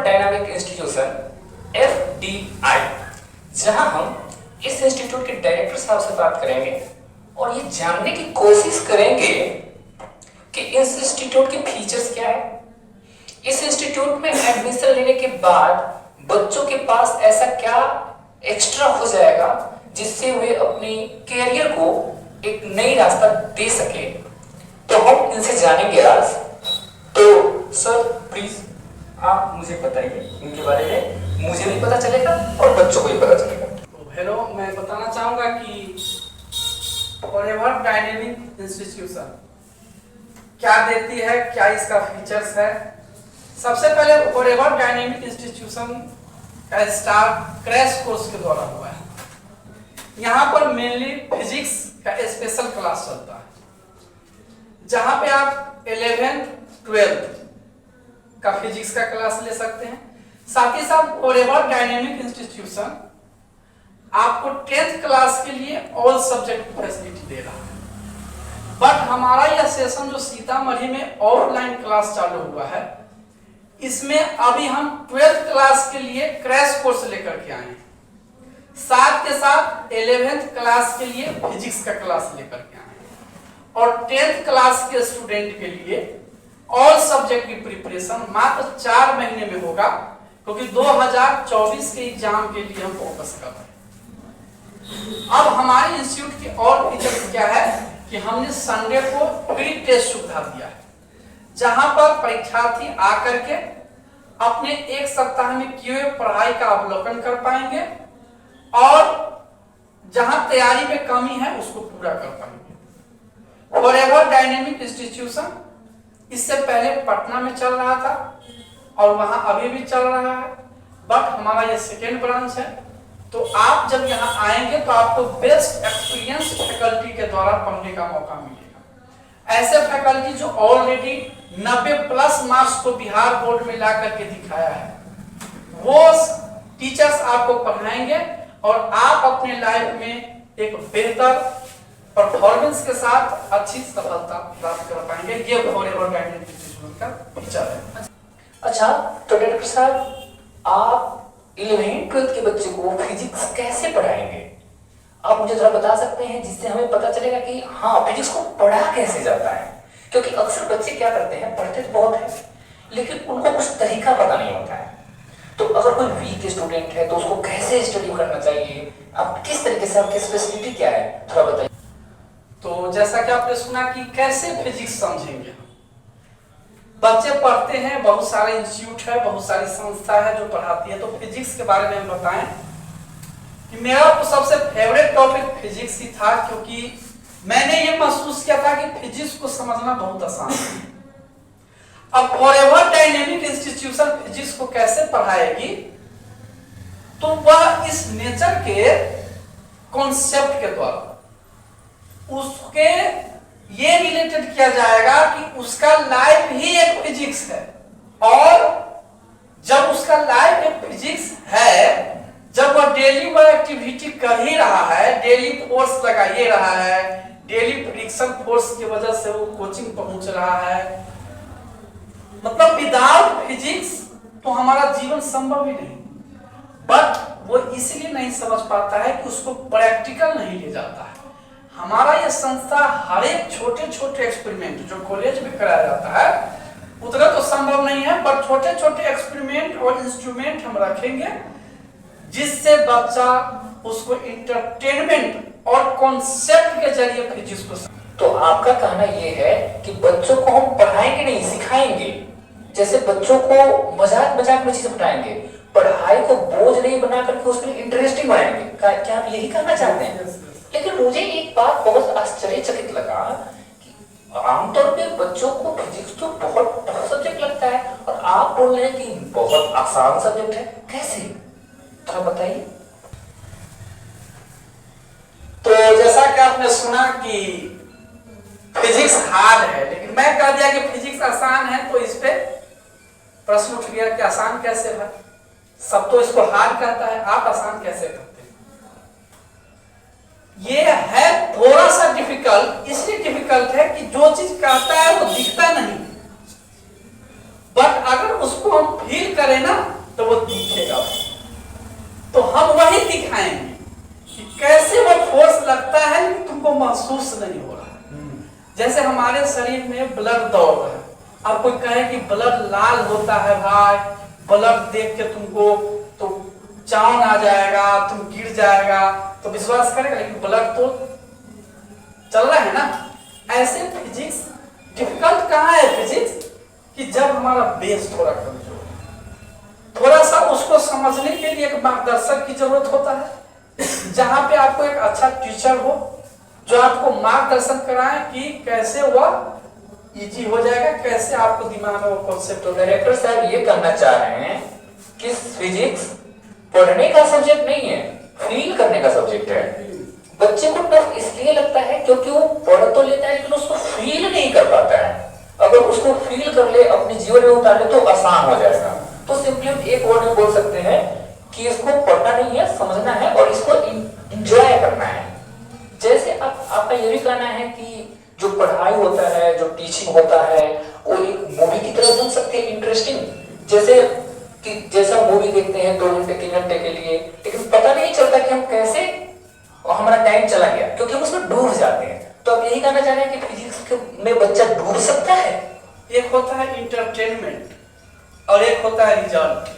Dynamic institution FDI, जहां हम इस इंस्टीट्यूट के डायरेक्टर साहब से बात करेंगे और ये जानने की कोशिश करेंगे कि इस इंस्टीट्यूट के फीचर्स क्या है। इस इंस्टीट्यूट में एडमिशन लेने के बाद बच्चों के पास ऐसा क्या एक्स्ट्रा हो जाएगा जिससे वे अपनी कैरियर को एक नई रास्ता दे सके। तो हम इनसे जानेंगे आज। तो सर प्लीज आप मुझे बताइए इनके बारे में, मुझे भी पता चलेगा और बच्चों को भी पता चलेगा। तो हेलो, मैं बताना चाहूंगा कि फॉरएवर डायनेमिक इंस्टीट्यूशन क्या देती है, क्या इसका फीचर्स है। सबसे पहले फॉरएवर डायनेमिक इंस्टीट्यूशन का स्टार्ट क्रैश कोर्स के द्वारा हुआ है। यहाँ पर मेनली फिजिक्स का स्पेशल क्लास चलता है, जहाँ पे आप 11th 12th का फिजिक्स का क्लास ले सकते हैं। साथ ही साथ फॉरएवर डायनेमिक इंस्टीट्यूशन आपको 10th क्लास के लिए ऑल सब्जेक्ट फैसिलिटी दे रहा है। बट हमारा यह सेशन जो सीतामढ़ी में ऑफलाइन क्लास चालू हुआ है, इसमें अभी हम 12th क्लास के लिए क्रैश कोर्स लेकर के आए हैं। साथ के साथ 11th क्लास के लिए फिजिक्स का क्लास लेकर के आए हैं और 10th क्लास के स्टूडेंट के लिए ऑल सब्जेक्ट की प्रिपरेशन मात्र 4 महीने में होगा, क्योंकि 2024 के एग्जाम के लिए हम फोकस कर रहे हैं। अब हमारे इंस्टीट्यूट की और फीचर क्या है कि हमने संडे को प्री टेस्ट सुविधा दिया है, जहां पर परीक्षार्थी आकर के अपने एक सप्ताह में किए हुए पढ़ाई का अवलोकन कर पाएंगे और जहां तैयारी में कमी है उसको पूरा कर पाएंगे। फॉरएवर डायनेमिक इंस्टीट्यूशन इससे पहले पटना में चल रहा था और वहां अभी भी चल रहा है, बट हमारा ये सेकेंड ब्रांच है। तो आप जब यहाँ आएंगे तो आपको बेस्ट एक्सपीरियंस फैकल्टी के द्वारा पढ़ने का मौका मिलेगा। ऐसे फैकल्टी जो ऑलरेडी 90+ मार्क्स को बिहार बोर्ड में ला करके दिखाया है, वो टीचर्स आपको पढ़ाएंगे और आप अपने लाइफ में एक बेहतर परफॉर्मेंस के साथ अच्छी सफलता प्राप्त कर पाएंगे। ये फॉरएवर डायनेमिक इंस्टीट्यूशन का फीचर है। अच्छा, तो डायरेक्टर साहब आप 11th 12th के बच्चे को फिजिक्स कैसे पढ़ाएंगे? आप मुझे थोड़ा बता सकते हैं जिससे हमें पता चलेगा कि हाँ फिजिक्स को पढ़ा कैसे जाता है। क्योंकि अक्सर बच्चे क्या करते हैं, पढ़ते तो बहुत है लेकिन उनको कुछ तरीका पता नहीं होता है। तो अगर कोई वीक स्टूडेंट है तो उसको कैसे स्टडी करना चाहिए, आप किस तरीके से, आपकी स्पेशलिटी क्या है, थोड़ा बताइए। तो जैसा कि आपने सुना कि कैसे फिजिक्स समझेंगे, बच्चे पढ़ते हैं, बहुत सारे इंस्टीट्यूट है, बहुत सारी संस्था है जो पढ़ाती है। तो फिजिक्स के बारे में हम बताएं कि मेरा तो सबसे फेवरेट टॉपिक फिजिक्स ही था, क्योंकि मैंने ये महसूस किया था कि फिजिक्स को समझना बहुत आसान है। अब फॉरएवर डायनेमिक इंस्टीट्यूशन फिजिक्स को कैसे पढ़ाएगी, तो वह इस नेचर के कॉन्सेप्ट के द्वारा उसके ये रिलेटेड किया जाएगा कि उसका लाइफ ही एक फिजिक्स है। और जब उसका लाइफ एक फिजिक्स है, जब वह डेली वह एक्टिविटी कर ही रहा है, डेली फोर्स लगा ही रहा है, डेली फ्रिक्शन फोर्स की वजह से वो कोचिंग पहुंच रहा है, मतलब विदाउट फिजिक्स तो हमारा जीवन संभव ही नहीं। बट वो इसलिए नहीं समझ पाता है कि उसको प्रैक्टिकल नहीं ले जाता है। हमारा ये संस्था हर एक छोटे छोटे एक्सपेरिमेंट जो कॉलेज में कराया जाता है, उतना तो संभव नहीं है, पर छोटे छोटे एक्सपेरिमेंट और इंस्ट्रूमेंट हम रखेंगे जिससे बच्चा उसको इंटरटेनमेंट और कॉन्सेप्ट के जरिए फिजिक्स को। तो आपका कहना यह है कि बच्चों को हम पढ़ाएंगे नहीं, सिखाएंगे। जैसे बच्चों को मजाक मजाक में चीजें बताएंगे, पढ़ाई को बोझ नहीं बना करके उसके लिए इंटरेस्टिंग बनाएंगे। क्या आप यही कहना चाहते हैं? लेकिन मुझे एक बात बहुत आश्चर्यचकित लगा कि आमतौर पे बच्चों को फिजिक्स तो बहुत टफ सब्जेक्ट लगता है और आप बोल रहे हैं कि बहुत आसान सब्जेक्ट है। कैसे, थोड़ा बताइए। तो जैसा कि आपने सुना कि फिजिक्स हार्ड है, लेकिन मैं कह दिया कि फिजिक्स आसान है, तो इस पे प्रश्न उठ गया कि आसान कैसे है। सब तो इसको हार्ड कहता है, आप आसान कैसे करते हैं? ये है थोड़ा सा डिफिकल्ट, इसलिए डिफिकल्ट है कि जो चीज कहता है वो दिखता नहीं, बट अगर उसको हम फील करें ना जैसे हमारे शरीर में ब्लड दौड़ रहा है, अब कोई कहे कि ब्लड लाल होता है भाई, ब्लड देख के तुमको तो चावन आ जाएगा, तुम गिर जाएगा, तो विश्वास करेगा? लेकिन ब्लड तो चल रहा है ना। ऐसे फिजिक्स डिफिकल्ट कहाँ है फिजिक्स, कि जब हमारा बेस थोड़ा कमजोर, थोड़ा सा उसको समझने के लिए एक मार्गदर्शक की जरूरत होता है, जहां पे आपको एक अच्छा टीचर हो जो आपको मार्गदर्शन कराए कि कैसे वह इजी हो जाएगा, कैसे आपको दिमाग में वो कॉन्सेप्ट हो जाएगा। डायरेक्टर साहब ये करना चाह रहे हैं कि फिजिक्स पढ़ने का सब्जेक्ट नहीं है, फील करने का सब्जेक्ट है। बच्चे को टफ इसलिए लगता है क्योंकि वो पढ़ तो लेता है लेकिन उसको फील नहीं कर पाता है। अगर उसको फील कर ले, अपने जीवन में उतार ले तो आसान हो जाएगा। तो सिंपली हम एक वर्ड में बोल सकते हैं कि इसको पढ़ना नहीं है, समझना है और इसको एंजॉय करना है। जैसे आपका ये भी कहना है कि जो पढ़ाई होता है, जो टीचिंग होता है, वो एक मूवी की तरह बन सकती है, इंटरेस्टिंग। जैसे कि जैसा मूवी देखते हैं 2 घंटे 3 घंटे के लिए, लेकिन पता नहीं चलता कि हम कैसे हमारा टाइम चला गया, क्योंकि हम उसमें डूब जाते हैं। तो आप यही कहना चाह रहे हैं कि फिजिक्स में बच्चा डूब सकता है? एक होता है इंटरटेनमेंट और एक होता है रिजल्ट।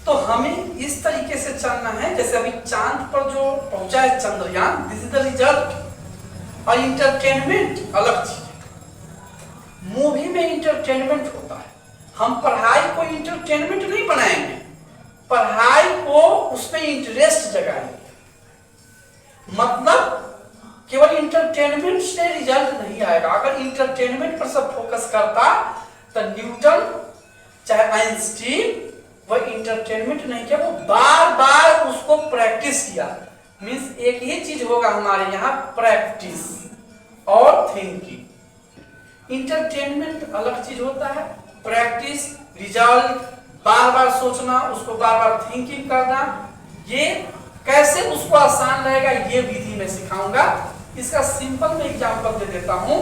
तो हमें इस तरीके से चलना है, जैसे अभी चांद पर जो पहुंचा है Chandrayaan, this is the result. और इंटरटेनमेंट अलग चीज है। मूवी में इंटरटेनमेंट होता है, हम पढ़ाई को इंटरटेनमेंट नहीं बनाएंगे, पढ़ाई को उसमें इंटरेस्ट जगाएंगे। मतलब केवल इंटरटेनमेंट से रिजल्ट नहीं आएगा। अगर इंटरटेनमेंट पर सब फोकस करता तो न्यूटन चाहे आइंस्टीन वह इंटरटेनमेंट नहीं किया, वो बार बार उसको प्रैक्टिस किया। मींस एक ही चीज होगा हमारे यहाँ, प्रैक्टिस और थिंकिंग। इंटरटेनमेंट अलग चीज होता है, प्रैक्टिस, रिजल्ट, बार बार सोचना, उसको बार बार थिंकिंग करना। ये कैसे उसको आसान रहेगा ये विधि में सिखाऊंगा। इसका सिंपल में एग्जांपल दे देता हूं।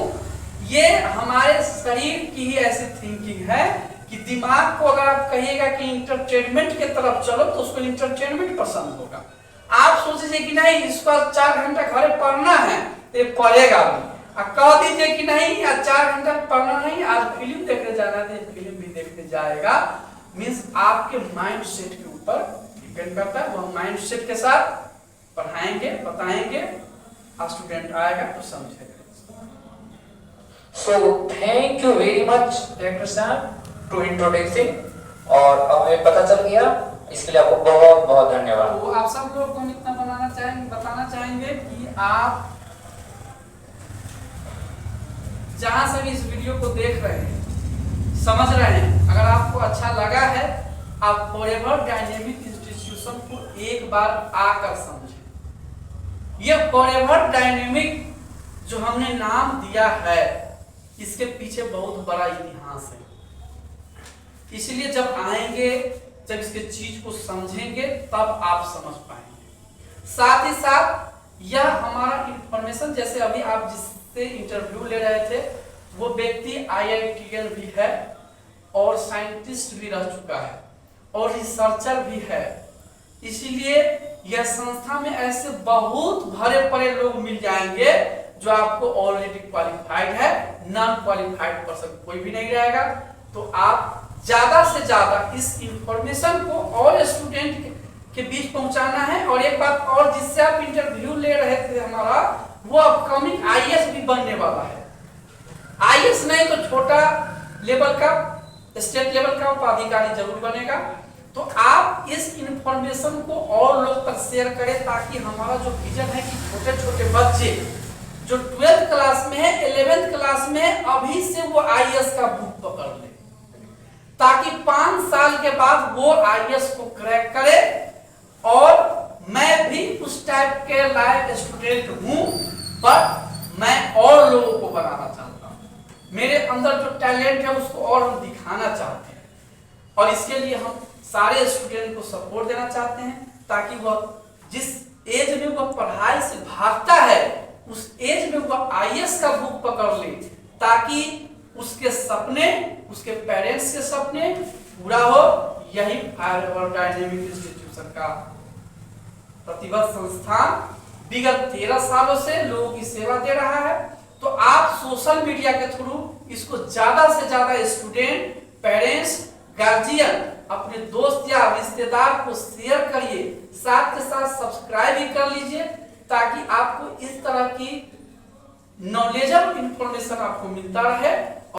ये हमारे शरीर की ही ऐसी थिंकिंग है कि दिमाग को अगर आप कहिएगा कि इंटरटेनमेंट के तरफ चलो तो उसको इंटरटेनमेंट पसंद होगा। आप सोचिए कि नहीं इसको 4 घंटा घरे पढ़ना है तो ये पढ़ेगा भी। कह दीजिए कि नहीं आज 4 घंटा पढ़ना नहीं, आज फिल्म देखने जाना है तो फिल्म भी देखने जाएगा। मीन्स आपके माइंड सेट के ऊपर डिपेंड करता है। वह माइंड सेट के साथ पढ़ाएंगे, बताएंगे, स्टूडेंट आएगा तो समझेगा। So thank you very much director साहब टू इंट्रोड्यूसिंग, और हमें पता चल गया, इसके लिए आपको बहुत बहुत धन्यवाद। तो आप सब लोग को इतना बताना चाहेंगे कि आप जहां से भी इस वीडियो को देख रहे हैं, समझ रहे हैं, अगर आपको अच्छा लगा है, आप फॉरएवर डायनेमिक इंस्टीट्यूशन को एक बार आकर समझें। यह फॉरएवर डायनेमिक जो हमने नाम दिया है, इसके पीछे बहुत बड़ा इतिहास है। इसलिए जब आएंगे, जब इसके चीज को समझेंगे, तब आप समझ पाएंगे। साथ ही साथ यह हमारा इंफॉर्मेशन, जैसे अभी आप जिससे इंटरव्यू ले रहे थे, वो व्यक्ति IITian भी है और साइंटिस्ट भी रह चुका है और रिसर्चर भी है। इसीलिए यह संस्था में ऐसे बहुत भरे पड़े लोग मिल जाएंगे जो आपको ऑलरेडी क्वालिफाइड है, नॉन क्वालिफाइड पर्सन कोई भी नहीं रहेगा। तो आप ज्यादा से ज्यादा इस इंफॉर्मेशन को और स्टूडेंट के बीच पहुंचाना है। और एक बात और, जिससे आप इंटरव्यू ले रहे थे हमारा, वो अपकमिंग IAS भी बनने वाला है। IAS नहीं तो छोटा लेवल का, स्टेट लेवल का उपाधिकारी जरूर बनेगा। तो आप इस इंफॉर्मेशन को और लोग तक शेयर करें, ताकि हमारा जो विजन है कि छोटे छोटे बच्चे जो 12th क्लास में है, 11th क्लास में है, अभी से वो IAS का बुक पकड़ ले, ताकि 5 साल के बाद वो IAS को क्रैक करे। और मैं भी उस टाइप के लायक स्टूडेंट हूं, बट मैं और लोगों को बनाना चाहता हूं। मेरे अंदर जो टैलेंट है उसको और हम दिखाना चाहते हैं, और इसके लिए हम सारे स्टूडेंट को सपोर्ट देना चाहते हैं, ताकि वह जिस एज में वह पढ़ाई से भागता है, उस एज में वह IAS का बुक पकड़ ले, ताकि उसके सपने, उसके पेरेंट्स के सपने पूरा हो। यही फॉरएवर डायनेमिक इंस्टीट्यूशन का प्रतिबद्ध संस्थान विगत 13 सालों से लोगों की सेवा दे रहा है। तो आप सोशल मीडिया के थ्रू इसको ज्यादा से ज्यादा स्टूडेंट, पेरेंट्स, गार्जियन, अपने दोस्त या रिश्तेदार को शेयर करिए, साथ के साथ सब्सक्राइब भी कर लीजिए, ताकि आपको इस तरह की नॉलेजेबल इंफॉर्मेशन आपको मिलता रहे।